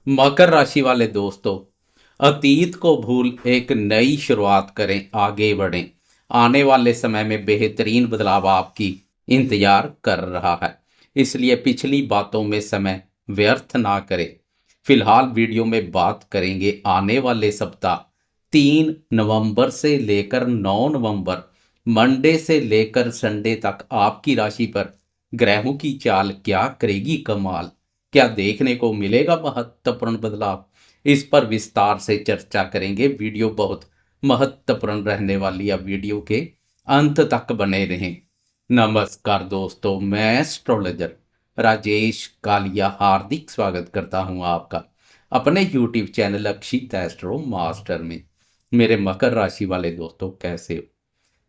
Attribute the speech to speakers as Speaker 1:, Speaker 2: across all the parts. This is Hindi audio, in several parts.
Speaker 1: मकर राशि वाले दोस्तों, अतीत को भूल एक नई शुरुआत करें, आगे बढ़ें। आने वाले समय में बेहतरीन बदलाव आपकी इंतजार कर रहा है। इसलिए पिछली बातों में समय व्यर्थ ना करें। फिलहाल वीडियो में बात करेंगे आने वाले सप्ताह 3 नवंबर से लेकर 9 नवंबर, मंडे से लेकर संडे तक आपकी राशि पर ग्रहों की चाल क्या करेगी कमाल। क्या देखने को मिलेगा महत्वपूर्ण बदलाव? इस पर विस्तार से चर्चा करेंगे। वीडियो बहुत महत्वपूर्ण रहने वाली है, वीडियो के अंत तक बने रहें। नमस्कार दोस्तों, मैं एस्ट्रोलॉजर राजेश कालिया हार्दिक स्वागत करता हूं आपका अपने यूट्यूब चैनल अक्षित एस्ट्रो मास्टर में। मेरे मकर राशि वाले दोस्तों, कैसे हो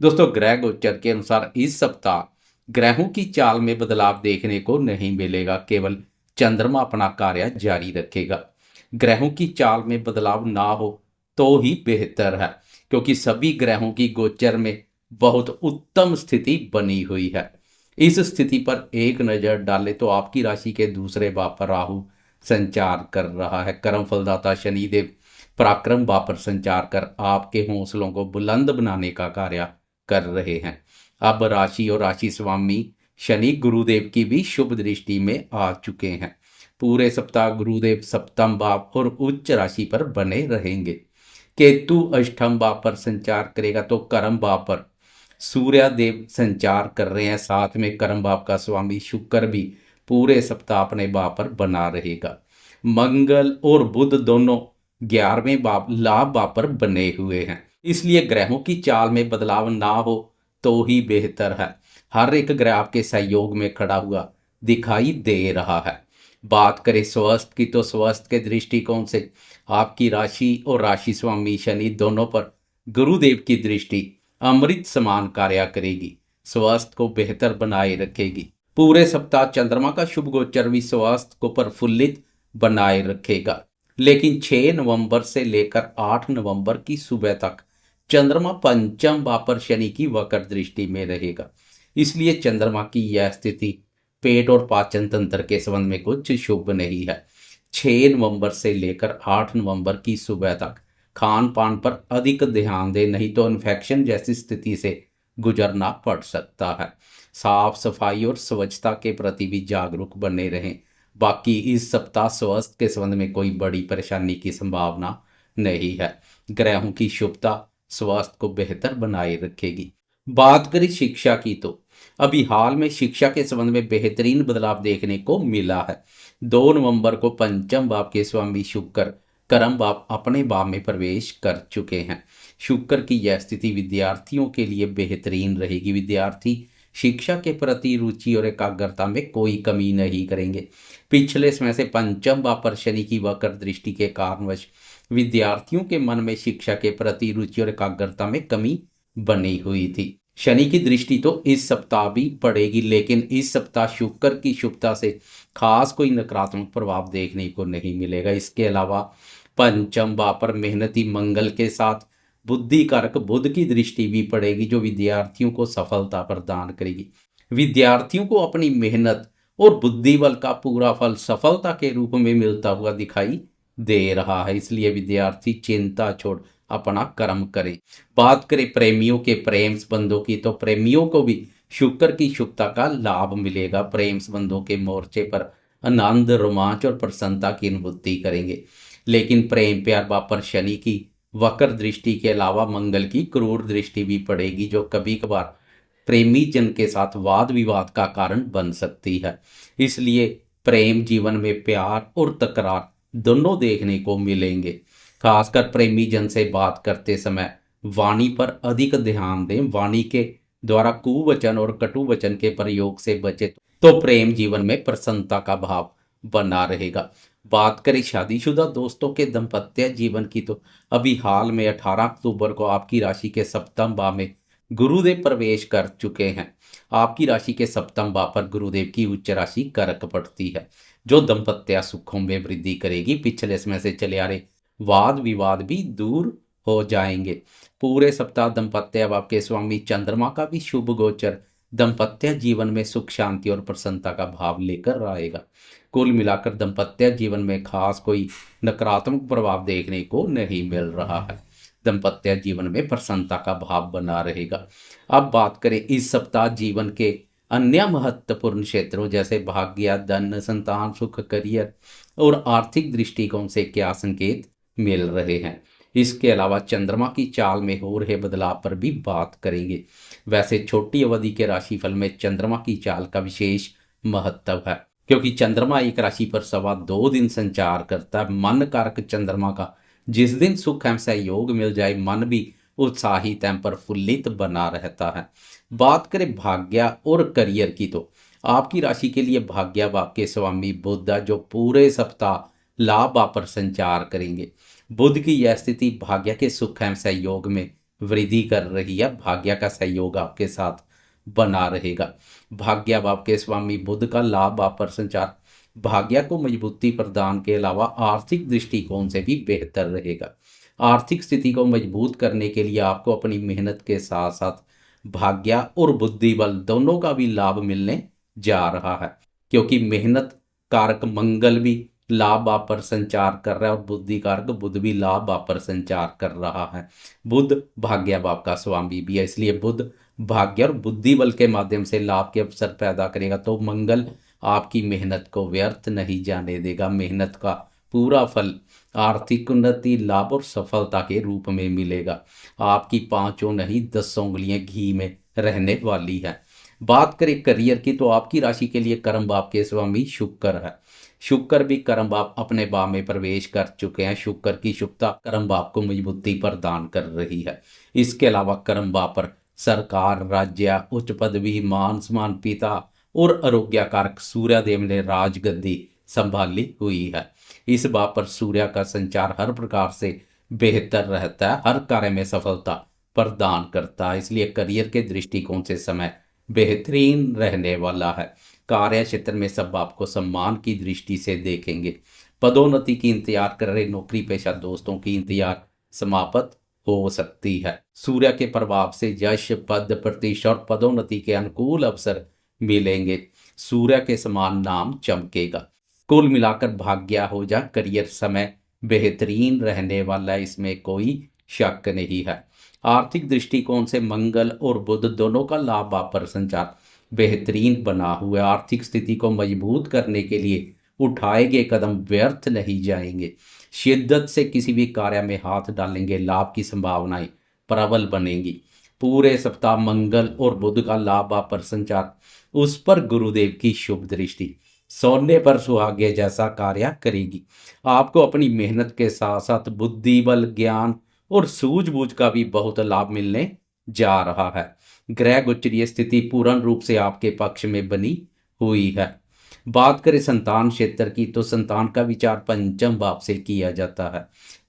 Speaker 1: दोस्तों? ग्रह गोचर के अनुसार इस सप्ताह ग्रहों की चाल में बदलाव देखने को नहीं मिलेगा। केवल चंद्रमा अपना कार्य जारी रखेगा। ग्रहों की चाल में बदलाव ना हो तो ही बेहतर है, क्योंकि सभी ग्रहों की गोचर में बहुत उत्तम स्थिति बनी हुई है। इस स्थिति पर एक नजर डालें तो आपकी राशि के दूसरे भाव पर राहु संचार कर रहा है। कर्म फलदाता शनिदेव पराक्रम भाव पर संचार कर आपके हौसलों को बुलंद बनाने का कार्य कर रहे हैं। अब राशि और राशि स्वामी शनि गुरुदेव की भी शुभ दृष्टि में आ चुके हैं। पूरे सप्ताह गुरुदेव सप्तम भाव और उच्च राशि पर बने रहेंगे। केतु अष्टम भाव पर संचार करेगा तो कर्म भाव पर सूर्य देव संचार कर रहे हैं। साथ में कर्म भाव का स्वामी शुक्र भी पूरे सप्ताह अपने भाव पर बना रहेगा। मंगल और बुध दोनों 11वें भाव लाभ भाव पर बने हुए हैं। इसलिए ग्रहों की चाल में बदलाव ना हो तो ही बेहतर है। हर एक ग्रह आपके सहयोग में खड़ा हुआ दिखाई दे रहा है। बात करें स्वास्थ्य की तो स्वास्थ्य के दृष्टिकोण से आपकी राशि और राशि स्वामी शनि दोनों पर गुरुदेव की दृष्टि अमृत समान कार्य करेगी, स्वास्थ्य को बेहतर बनाए रखेगी। पूरे सप्ताह चंद्रमा का शुभ गोचर भी स्वास्थ्य को प्रफुल्लित बनाए रखेगा। लेकिन 6 नवंबर से लेकर 8 नवंबर की सुबह तक चंद्रमा पंचम भाव पर शनि की वक्र दृष्टि में रहेगा। इसलिए चंद्रमा की यह स्थिति पेट और पाचन तंत्र के संबंध में कुछ शुभ नहीं है। 6 नवंबर से लेकर 8 नवंबर की सुबह तक खान पान पर अधिक ध्यान दें, नहीं तो इन्फेक्शन जैसी स्थिति से गुजरना पड़ सकता है। साफ सफाई और स्वच्छता के प्रति भी जागरूक बने रहें। बाकी इस सप्ताह स्वास्थ्य के संबंध में कोई बड़ी परेशानी की संभावना नहीं है। ग्रहों की शुभता स्वास्थ्य को बेहतर बनाए रखेगी। बात करें शिक्षा की तो अभी हाल में शिक्षा के संबंध में बेहतरीन बदलाव देखने को मिला है। 2 नवंबर को पंचम भाव के स्वामी शुक्र कर्म भाव अपने भाव में प्रवेश कर चुके हैं। शुक्र की यह स्थिति विद्यार्थियों के लिए बेहतरीन रहेगी। विद्यार्थी शिक्षा के प्रति रुचि और एकाग्रता में कोई कमी नहीं करेंगे। पिछले समय से पंचम भाव पर शनि की वक्र दृष्टि के कारणवश विद्यार्थियों के मन में शिक्षा के प्रति रुचि और एकाग्रता में कमी बनी हुई थी। शनि की दृष्टि तो इस सप्ताह भी पड़ेगी, लेकिन इस सप्ताह शुक्र की शुभता से खास कोई नकारात्मक प्रभाव देखने को नहीं मिलेगा। इसके अलावा पंचम भाव पर मेहनती मंगल के साथ बुद्धि कारक बुध की दृष्टि भी पड़ेगी, जो विद्यार्थियों को सफलता प्रदान करेगी। विद्यार्थियों को अपनी मेहनत और बुद्धि बल का पूरा फल सफलता के रूप में मिलता हुआ दिखाई दे रहा है। इसलिए विद्यार्थी चिंता छोड़ अपना कर्म करें। बात करें प्रेमियों के प्रेम संबंधों की तो प्रेमियों को भी शुक्र की शुभता का लाभ मिलेगा। प्रेम संबंधों के मोर्चे पर आनंद, रोमांच और प्रसन्नता की अनुभूति करेंगे। लेकिन प्रेम प्यार भाव पर शनि की वक्र दृष्टि के अलावा मंगल की क्रूर दृष्टि भी पड़ेगी, जो कभी कभार प्रेमी जन के साथ वाद विवाद का कारण बन सकती है। इसलिए प्रेम जीवन में प्यार और तकरार दोनों देखने को मिलेंगे। खासकर प्रेमी जन से बात करते समय वाणी पर अधिक ध्यान दें। वाणी के द्वारा कुवचन और कटु वचन के प्रयोग से बचे तो प्रेम जीवन में प्रसन्नता का भाव बना रहेगा। बात करें शादीशुदा दोस्तों के दाम्पत्य जीवन की तो अभी हाल में 18 अक्टूबर को आपकी राशि के सप्तम भाव में गुरुदेव प्रवेश कर चुके हैं। आपकी राशि के सप्तम भाव पर गुरुदेव की उच्च राशि करक पड़ती है, जो दाम्पत्य सुखों में वृद्धि करेगी। पिछले समय से चले आ रहे वाद विवाद भी दूर हो जाएंगे। पूरे सप्ताह दाम्पत्य भाव के स्वामी चंद्रमा का भी शुभ गोचर दाम्पत्य जीवन में सुख शांति और प्रसन्नता का भाव लेकर आएगा। कुल मिलाकर दाम्पत्य जीवन में खास कोई नकारात्मक प्रभाव देखने को नहीं मिल रहा है। दाम्पत्य जीवन में प्रसन्नता का भाव बना रहेगा। अब बात करें इस सप्ताह जीवन के अन्य महत्वपूर्ण क्षेत्रों जैसे भाग्य, धन, संतान, सुख, करियर और आर्थिक दृष्टिकोण से क्या संकेत मिल रहे हैं। इसके अलावा चंद्रमा की चाल में हो रहे बदलाव पर भी बात करेंगे। वैसे छोटी अवधि के राशिफल में चंद्रमा की चाल का विशेष महत्व है, क्योंकि चंद्रमा एक राशि पर 2.25 दिन संचार करता है। मन कारक चंद्रमा का जिस दिन सुख एवं सहयोग मिल जाए, मन भी उत्साहित एवं प्रफुल्लित बना रहता है। बात करें भाग्य और करियर की, तो आपकी राशि के लिए भाग्य भाव के स्वामी बुध जो पूरे सप्ताह लाभ भाव पर संचार करेंगे। बुध की यह स्थिति भाग्य के सुख एवं सहयोग में वृद्धि कर रही है। भाग्य का सहयोग आपके साथ बना रहेगा। भाग्य भाव के स्वामी बुध का लाभ भाव पर संचार भाग्य को मजबूती प्रदान के अलावा आर्थिक दृष्टिकोण से भी बेहतर रहेगा। आर्थिक स्थिति को मजबूत करने के लिए आपको अपनी मेहनत के साथ साथ भाग्य और बुद्धि बल दोनों का भी लाभ मिलने जा रहा है, क्योंकि मेहनत कारक मंगल भी लाभ भाव पर संचार कर रहा है और बुद्धि कारक बुध भी लाभ भाव पर संचार कर रहा है। बुध भाग्य भाव का स्वामी भी है, इसलिए बुध भाग्य और बुद्धि बल के माध्यम से लाभ के अवसर पैदा करेगा। तो मंगल आपकी मेहनत को व्यर्थ नहीं जाने देगा। मेहनत का पूरा फल आर्थिक उन्नति, लाभ और सफलता के रूप में मिलेगा। आपकी 5 नहीं 10 उंगलियां घी में रहने वाली है। बात करें करियर की, तो आपकी राशि के लिए कर्म भाव के स्वामी शुक्र है। शुक्र भी कर्म भाव अपने भाव में प्रवेश कर चुके हैं। शुक्र की शुभता कर्म भाव को मजबूती प्रदान कर रही है। इसके अलावा कर्म भाव पर सरकार, राज्य, उच्च पदवी, मान सम्मान, पिता और आरोग्य कारक सूर्यदेव ने राजगद्दी संभाली हुई है। इस भाव पर सूर्य का संचार हर प्रकार से बेहतर रहता है, हर कार्य में सफलता प्रदान करता है। इसलिए करियर के दृष्टिकोण से समय बेहतरीन रहने वाला है। कार्य क्षेत्र में सब आपको सम्मान की दृष्टि से देखेंगे। पदोन्नति की इंतजार कर रहे नौकरी पेशा दोस्तों की इंतजार समाप्त हो सकती है। सूर्य के प्रभाव से यश, पद, प्रतिष्ठा और पदोन्नति के अनुकूल अवसर मिलेंगे। सूर्य के समान नाम चमकेगा। कुल मिलाकर भाग्य हो जा करियर समय बेहतरीन रहने वाला है, इसमें कोई शक नहीं है। आर्थिक दृष्टिकोण से मंगल और बुध दोनों का लाभ भाव पर संचार बेहतरीन बना हुआ। आर्थिक स्थिति को मजबूत करने के लिए उठाए गए कदम व्यर्थ नहीं जाएंगे। शिद्दत से किसी भी कार्य में हाथ डालेंगे, लाभ की संभावनाएं प्रबल बनेंगी। पूरे सप्ताह मंगल और बुध का लाभ भाव पर संचार, उस पर गुरुदेव की शुभ दृष्टि सोने पर सुहागे जैसा कार्य करेगी। आपको अपनी मेहनत के साथ साथ बुद्धि बल, ज्ञान और सूझबूझ का भी बहुत लाभ मिलने जा रहा है। ग्रह गोचरीय स्थिति पूर्ण रूप से आपके पक्ष में बनी हुई है। बात करें संतान क्षेत्र की, तो संतान का विचार पंचम भाव से किया जाता है।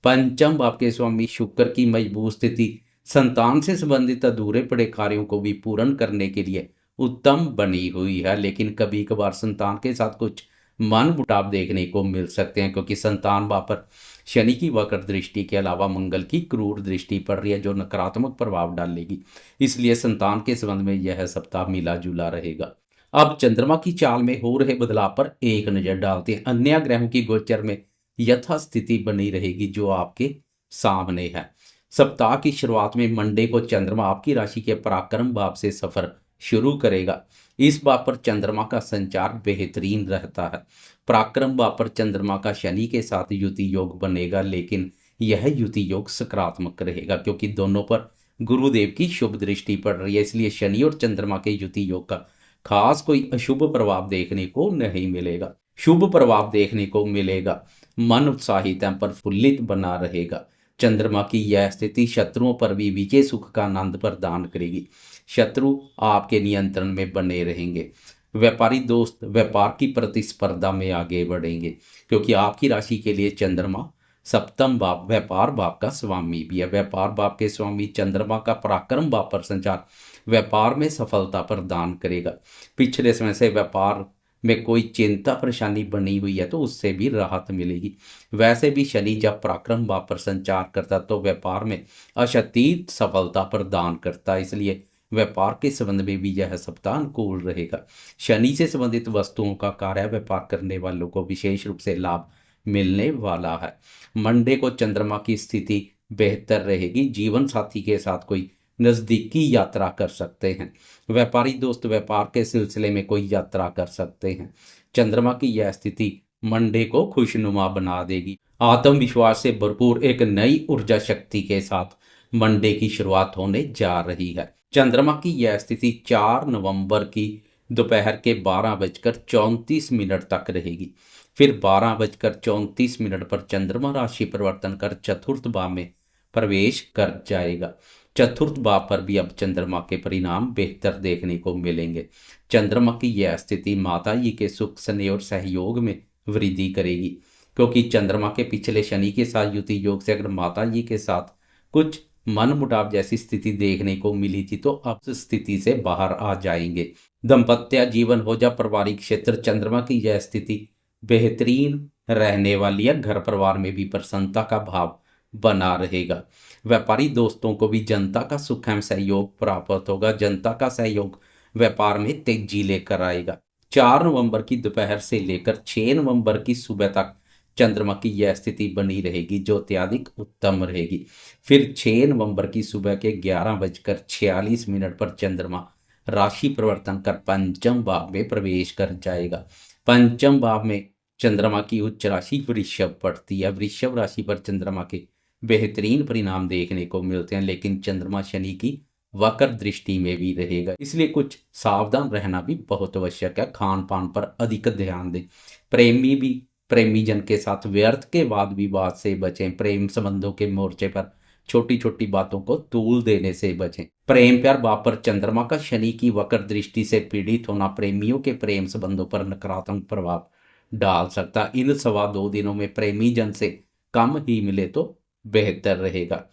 Speaker 1: पंचम भाव के स्वामी शुक्र की मजबूत स्थिति संतान से संबंधित अधूरे पड़े कार्यों को भी पूर्ण करने के लिए उत्तम बनी हुई है। लेकिन कभी कभार संतान के साथ कुछ मनमुटाव देखने को मिल सकते हैं, क्योंकि संतान भाव पर शनि की वक्र दृष्टि के अलावा मंगल की क्रूर दृष्टि पड़ रही है, जो नकारात्मक प्रभाव डालेगी। इसलिए संतान के संबंध में यह सप्ताह मिला जुला रहेगा। अब चंद्रमा की चाल में हो रहे बदलाव पर एक नजर डालते हैं। अन्य ग्रहों की गोचर में यथास्थिति बनी रहेगी जो आपके सामने है। सप्ताह की शुरुआत में मंडे को चंद्रमा आपकी राशि के पराक्रम भाव से सफर शुरू करेगा। इस भाव पर चंद्रमा का संचार बेहतरीन रहता है। पराक्रम भाव पर चंद्रमा का शनि के साथ युति योग बनेगा, लेकिन यह युति योग सकारात्मक रहेगा क्योंकि दोनों पर गुरुदेव की शुभ दृष्टि पड़ रही है। इसलिए शनि और चंद्रमा के युति योग का खास कोई अशुभ प्रभाव देखने को नहीं मिलेगा। शुभ प्रभाव देखने को मिलेगा। मन उत्साहित एवं प्रफुल्लित बना रहेगा। चंद्रमा की यह स्थिति शत्रुओं पर भी विजय सुख का आनंद प्रदान करेगी। शत्रु आपके नियंत्रण में बने रहेंगे। व्यापारी दोस्त व्यापार की प्रतिस्पर्धा में आगे बढ़ेंगे, क्योंकि आपकी राशि के लिए चंद्रमा सप्तम भाव व्यापार भाव का स्वामी भी है। व्यापार भाव के स्वामी चंद्रमा का पराक्रम भाव पर संचार व्यापार में सफलता प्रदान करेगा। पिछले समय से व्यापार में कोई चिंता परेशानी बनी हुई है तो उससे भी राहत मिलेगी। वैसे भी शनि जब पराक्रम भाव पर संचार करता तो व्यापार में अशातीत सफलता प्रदान करता है। इसलिए व्यापार के संबंध में भी यह सप्ताह अनुकूल रहेगा। शनि से संबंधित वस्तुओं का कार्य व्यापार करने वालों को विशेष रूप से लाभ मिलने वाला है। मंडे को चंद्रमा की स्थिति बेहतर रहेगी। जीवन साथी के साथ कोई नज़दीकी यात्रा कर सकते हैं। व्यापारी दोस्त व्यापार के सिलसिले में कोई यात्रा कर सकते हैं। चंद्रमा की यह स्थिति मंडे को खुशनुमा बना देगी। आत्मविश्वास से भरपूर एक नई ऊर्जा शक्ति के साथ मंडे की शुरुआत होने जा रही है। चंद्रमा की यह स्थिति 4 नवंबर की दोपहर के 12:34 तक रहेगी। फिर 12:34 पर चंद्रमा राशि परिवर्तन कर चतुर्थ भाव में प्रवेश कर जाएगा। चतुर्थ भाव पर भी अब चंद्रमा के परिणाम बेहतर देखने को मिलेंगे। चंद्रमा की यह स्थिति माता जी के सुख स्नेह और सहयोग में वृद्धि करेगी, क्योंकि चंद्रमा के पिछले शनि के साथ युति योग से अगर माता जी के साथ कुछ मन मुटाव जैसी स्थिति देखने को मिली थी तो अब इस स्थिति से बाहर आ जाएंगे। दाम्पत्य जीवन हो जा पारिवारिक क्षेत्र, चंद्रमा की यह स्थिति बेहतरीन रहने वाली है। घर परिवार में भी प्रसन्नता का भाव बना रहेगा। व्यापारी दोस्तों को भी जनता का सुख एवं सहयोग प्राप्त होगा। जनता का सहयोग व्यापार में तेजी लेकर आएगा। 4 नवंबर की दोपहर से लेकर 6 नवंबर की सुबह तक चंद्रमा की यह स्थिति बनी रहेगी, जो अत्यधिक उत्तम रहेगी। फिर 6 नवंबर की सुबह के 11:46 पर चंद्रमा राशि परिवर्तन कर पंचम भाव में प्रवेश कर जाएगा। पंचम भाव में चंद्रमा की उच्च राशि वृषभ पड़ती है। वृषभ राशि पर चंद्रमा के बेहतरीन परिणाम देखने को मिलते हैं, लेकिन चंद्रमा शनि की वक्र दृष्टि में भी रहेगा, इसलिए कुछ सावधान रहना भी बहुत आवश्यक है। खान पान पर अधिक ध्यान दें। प्रेमी जन के साथ व्यर्थ के वाद विवाद से बचें। प्रेम संबंधों के मोर्चे पर छोटी छोटी बातों को तूल देने से बचें। प्रेम प्यार भाव पर चंद्रमा का शनि की वक्र दृष्टि से पीड़ित होना प्रेमियों के प्रेम संबंधों पर नकारात्मक प्रभाव डाल सकता। इन 2.25 दिनों में प्रेमी जन से कम ही मिले तो बेहतर रहेगा।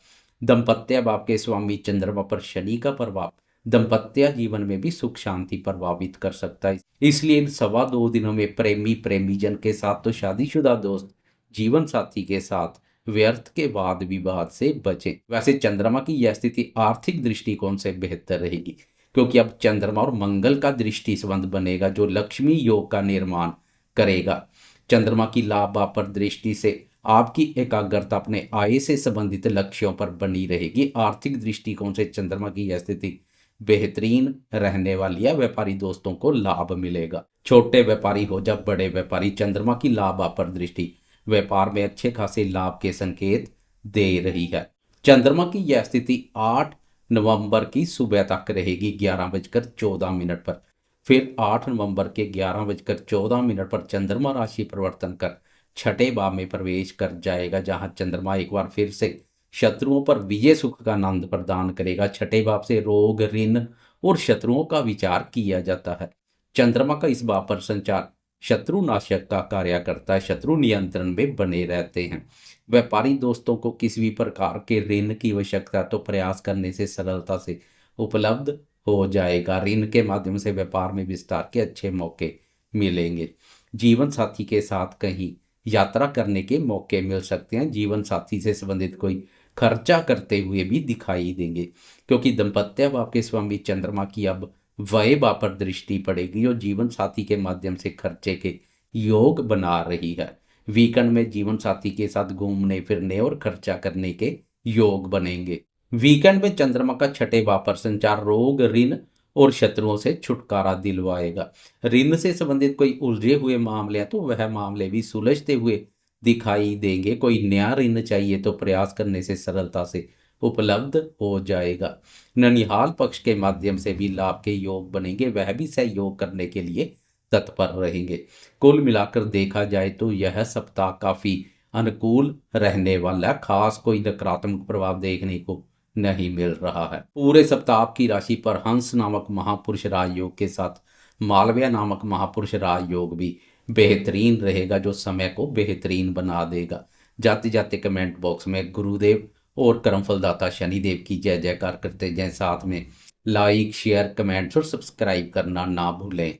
Speaker 1: दंपत्य भाव के स्वामी चंद्रमा पर शनि का प्रभाव दंपत्य जीवन में भी सुख शांति प्रभावित कर सकता है। इसलिए इन 2.25 दिनों में प्रेमी जन के साथ तो शादीशुदा दोस्त जीवन साथी के साथ व्यर्थ के वाद विवाद से बचें। वैसे चंद्रमा की यह स्थिति आर्थिक दृष्टिकोण से बेहतर रहेगी, क्योंकि अब चंद्रमा और मंगल का दृष्टि संबंध बनेगा, जो लक्ष्मी योग का निर्माण करेगा। चंद्रमा की लाभ भाव पर दृष्टि से आपकी एकाग्रता अपने आय से संबंधित लक्ष्यों पर बनी रहेगी। आर्थिक दृष्टिकोण से चंद्रमा की यह स्थिति बेहतरीन रहने वाली है। व्यापारी दोस्तों को लाभ मिलेगा। छोटे व्यापारी हो या बड़े व्यापारी, चंद्रमा की लाभ भाव पर दृष्टि व्यापार में अच्छे खासे लाभ के संकेत दे रही है। चंद्रमा की यह स्थिति 8 नवंबर की सुबह तक रहेगी 11:14 पर। फिर 8 नवंबर के 11:14 पर चंद्रमा राशि परिवर्तन कर छठे भाव में प्रवेश कर जाएगा, जहां चंद्रमा एक बार फिर से शत्रुओं पर विजय सुख का आनंद प्रदान करेगा। छठे भाव से रोग, ऋण और शत्रुओं का विचार किया जाता है। चंद्रमा का इस भाव पर संचार शत्रु नाशक का कार्य करता है। शत्रु नियंत्रण में बने रहते हैं। व्यापारी दोस्तों को किसी भी प्रकार के ऋण की आवश्यकता तो प्रयास करने से सरलता से उपलब्ध हो जाएगा। ऋण के माध्यम से व्यापार में विस्तार के अच्छे मौके मिलेंगे। जीवन साथी के साथ कहीं यात्रा करने के मौके मिल सकते हैं। जीवन साथी से संबंधित कोई खर्चा करते हुए भी दिखाई देंगे, क्योंकि दंपत्य भाव के स्वामी चंद्रमा की अब व्यय भाव पर दृष्टि पड़ेगी और जीवन साथी के माध्यम से खर्चे के योग बना रही है। वीकेंड में जीवन साथी के साथ घूमने फिरने और खर्चा करने के योग बनेंगे। वीकेंड में चंद्रमा का छठे भाव पर संचार रोग, ऋण और शत्रुओं से छुटकारा दिलवाएगा। ऋण से संबंधित कोई उलझे हुए मामले हैं तो वह मामले भी सुलझते हुए दिखाई देंगे। कोई नया ऋण चाहिए तो प्रयास करने से सरलता से उपलब्ध हो जाएगा। ननिहाल पक्ष के माध्यम से भी लाभ के योग बनेंगे, वह भी सहयोग करने के लिए तत्पर रहेंगे। कुल मिलाकर देखा जाए तो यह सप्ताह काफी अनुकूल रहने वाला है। खास कोई नकारात्मक प्रभाव देखने को नहीं मिल रहा है। पूरे सप्ताह आपकी राशि पर हंस नामक महापुरुष राजयोग के साथ मालव्य नामक महापुरुष राजयोग भी बेहतरीन रहेगा, जो समय को बेहतरीन बना देगा। जाते जाते कमेंट बॉक्स में गुरुदेव और कर्मफलदाता शनिदेव की जय जयकार करते जाएं। साथ में लाइक, शेयर, कमेंट्स और सब्सक्राइब करना ना भूलें।